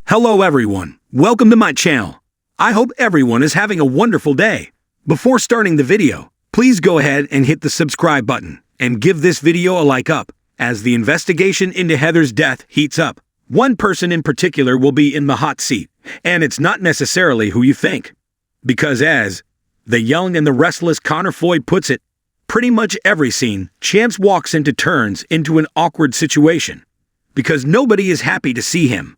Hello everyone, welcome to my channel. I hope everyone is having a wonderful day. Before starting the video, please go ahead and hit the subscribe button and give this video a like up. As the investigation into Heather's death heats up, one person in particular will be in the hot seat, and it's not necessarily who you think. Because as the young and the restless Connor Floyd puts it, pretty much every scene, Chance walks turns into an awkward situation. Because nobody is happy to see him.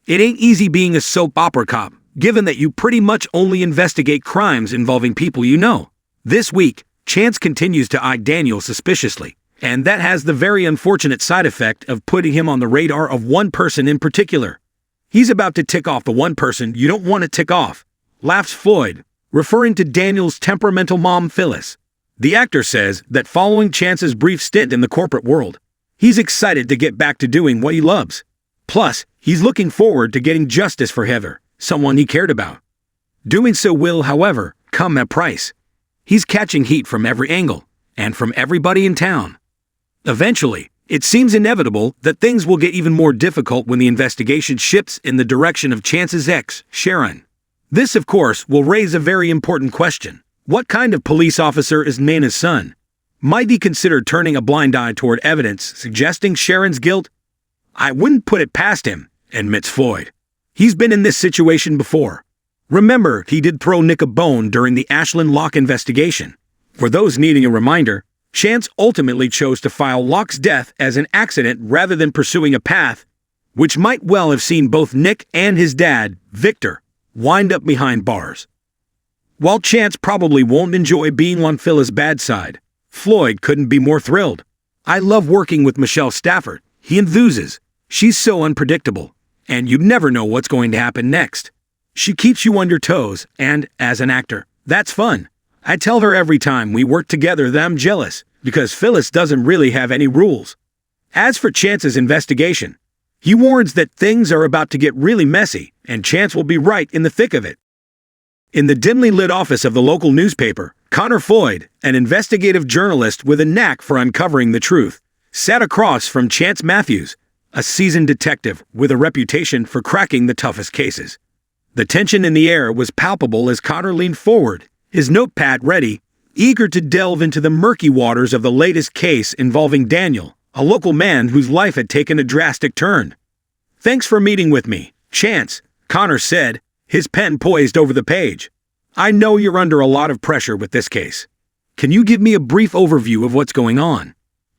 It ain't easy being a soap opera cop, given that you pretty much only investigate crimes involving people you know. This week, Chance continues to eye Daniel suspiciously, and that has the very unfortunate side effect of putting him on the radar of one person in particular. He's about to tick off the one person you don't want to tick off, laughs Floyd, referring to Daniel's temperamental mom Phyllis. The actor says that following Chance's brief stint in the corporate world, he's excited to get back to doing what he loves. Plus, he's looking forward to getting justice for Heather, someone he cared about. Doing so will, however, come at a price. He's catching heat from every angle, and from everybody in town. Eventually, it seems inevitable that things will get even more difficult when the investigation shifts in the direction of Chance's ex, Sharon. This, of course, will raise a very important question. What kind of police officer is Nana's son? Might he consider turning a blind eye toward evidence suggesting Sharon's guilt? I wouldn't put it past him, admits Floyd. He's been in this situation before. Remember, he did throw Nick a bone during the Ashland Locke investigation. For those needing a reminder, Chance ultimately chose to file Locke's death as an accident rather than pursuing a path, which might well have seen both Nick and his dad, Victor, wind up behind bars. While Chance probably won't enjoy being on Phyllis' bad side, Floyd couldn't be more thrilled. I love working with Michelle Stafford, he enthuses. She's so unpredictable, and you never know what's going to happen next. She keeps you on your toes, and, as an actor, that's fun. I tell her every time we work together that I'm jealous, because Phyllis doesn't really have any rules. As for Chance's investigation, he warns that things are about to get really messy, and Chance will be right in the thick of it. In the dimly lit office of the local newspaper, Connor Floyd, an investigative journalist with a knack for uncovering the truth, sat across from Chance Matthews, a seasoned detective with a reputation for cracking the toughest cases. The tension in the air was palpable as Connor leaned forward, his notepad ready, eager to delve into the murky waters of the latest case involving Daniel, a local man whose life had taken a drastic turn. "Thanks for meeting with me, Chance," Connor said, his pen poised over the page. "I know you're under a lot of pressure with this case. Can you give me a brief overview of what's going on?"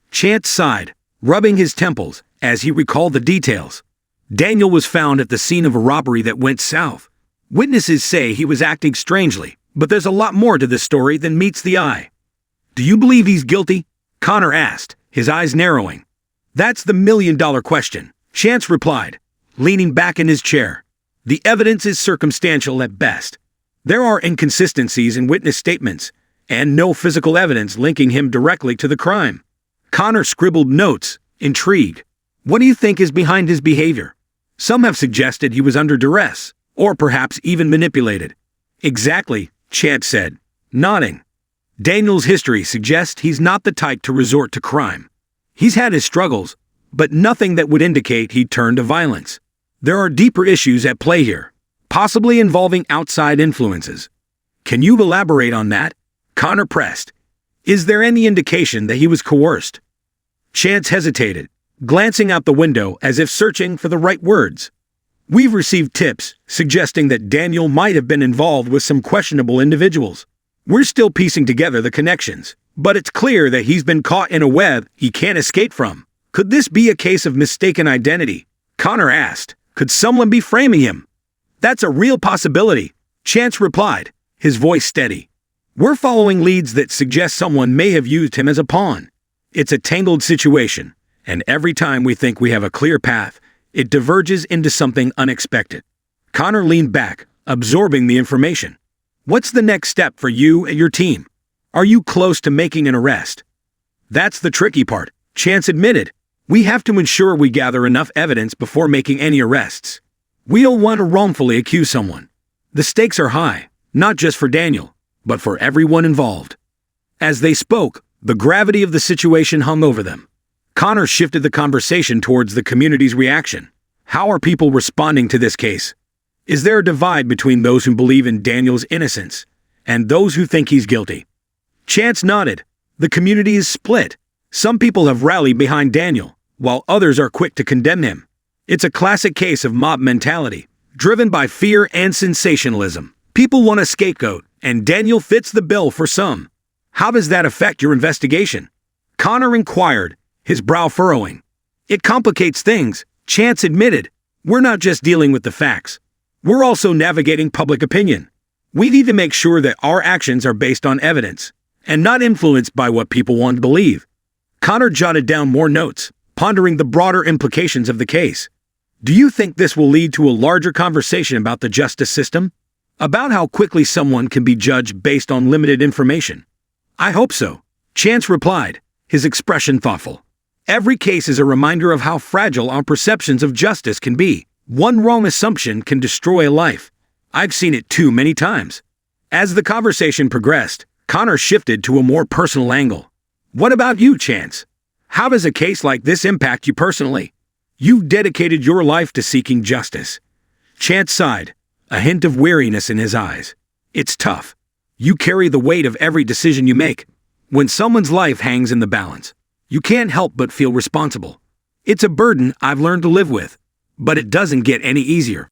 Chance sighed, rubbing his temples as he recalled the details. Daniel was found at the scene of a robbery that went south. Witnesses say he was acting strangely, but there's a lot more to this story than meets the eye. "Do you believe he's guilty?" Connor asked, his eyes narrowing. "That's the million-dollar question," Chance replied, leaning back in his chair. "The evidence is circumstantial at best. There are inconsistencies in witness statements, and no physical evidence linking him directly to the crime." Connor scribbled notes, intrigued. "What do you think is behind his behavior? Some have suggested he was under duress, or perhaps even manipulated." "Exactly," Chance said, nodding. "Daniel's history suggests he's not the type to resort to crime. He's had his struggles, but nothing that would indicate he'd turn to violence. There are deeper issues at play here, possibly involving outside influences." "Can you elaborate on that?" Connor pressed. "Is there any indication that he was coerced?" Chance hesitated, glancing out the window as if searching for the right words. "We've received tips suggesting that Daniel might have been involved with some questionable individuals. We're still piecing together the connections, but it's clear that he's been caught in a web he can't escape from." "Could this be a case of mistaken identity?" Connor asked. "Could someone be framing him?" "That's a real possibility," Chance replied, his voice steady. "We're following leads that suggest someone may have used him as a pawn. It's a tangled situation, and every time we think we have a clear path, it diverges into something unexpected." Connor leaned back, absorbing the information. "What's the next step for you and your team? Are you close to making an arrest?" "That's the tricky part," Chance admitted. "We have to ensure we gather enough evidence before making any arrests. We don't want to wrongfully accuse someone. The stakes are high, not just for Daniel, but for everyone involved." As they spoke, the gravity of the situation hung over them. Connor shifted the conversation towards the community's reaction. How are people responding to this case? Is there a divide between those who believe in Daniel's innocence and those who think he's guilty? Chance nodded. The community is split. Some people have rallied behind Daniel, while others are quick to condemn him. It's a classic case of mob mentality, driven by fear and sensationalism. People want a scapegoat, and Daniel fits the bill for some. How does that affect your investigation? Connor inquired, his brow furrowing. It complicates things, Chance admitted. We're not just dealing with the facts. We're also navigating public opinion. We need to make sure that our actions are based on evidence, and not influenced by what people want to believe. Connor jotted down more notes, pondering the broader implications of the case. Do you think this will lead to a larger conversation about the justice system? About how quickly someone can be judged based on limited information? I hope so, Chance replied, his expression thoughtful. Every case is a reminder of how fragile our perceptions of justice can be. One wrong assumption can destroy a life. I've seen it too many times. As the conversation progressed, Connor shifted to a more personal angle. What about you, Chance? How does a case like this impact you personally? You've dedicated your life to seeking justice. Chance sighed, a hint of weariness in his eyes. It's tough. You carry the weight of every decision you make. When someone's life hangs in the balance, you can't help but feel responsible. It's a burden I've learned to live with, but it doesn't get any easier.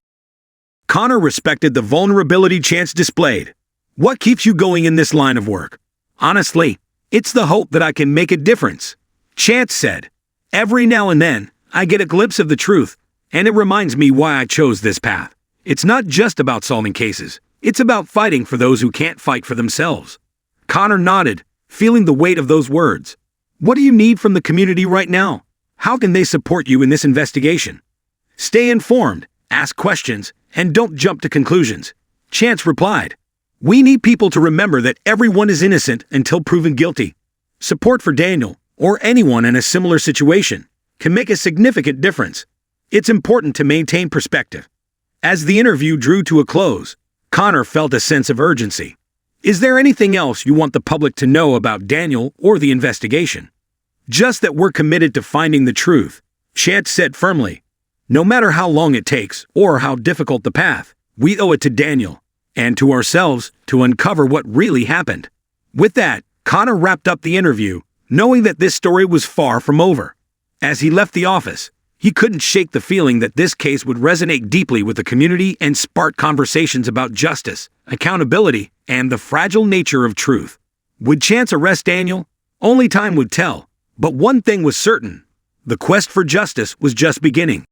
Connor respected the vulnerability Chance displayed. What keeps you going in this line of work? Honestly, it's the hope that I can make a difference, Chance said. Every now and then, I get a glimpse of the truth, and it reminds me why I chose this path. It's not just about solving cases. It's about fighting for those who can't fight for themselves. Connor nodded, feeling the weight of those words. What do you need from the community right now? How can they support you in this investigation? Stay informed, ask questions, and don't jump to conclusions, Chance replied. We need people to remember that everyone is innocent until proven guilty. Support for Daniel, or anyone in a similar situation, can make a significant difference. It's important to maintain perspective. As the interview drew to a close, Connor felt a sense of urgency. Is there anything else you want the public to know about Daniel or the investigation? Just that we're committed to finding the truth, Chance said firmly. No matter how long it takes or how difficult the path, we owe it to Daniel and to ourselves to uncover what really happened. With that, Connor wrapped up the interview, knowing that this story was far from over. As he left the office, he couldn't shake the feeling that this case would resonate deeply with the community and spark conversations about justice, accountability, and the fragile nature of truth. Would Chance arrest Daniel? Only time would tell. But one thing was certain: the quest for justice was just beginning.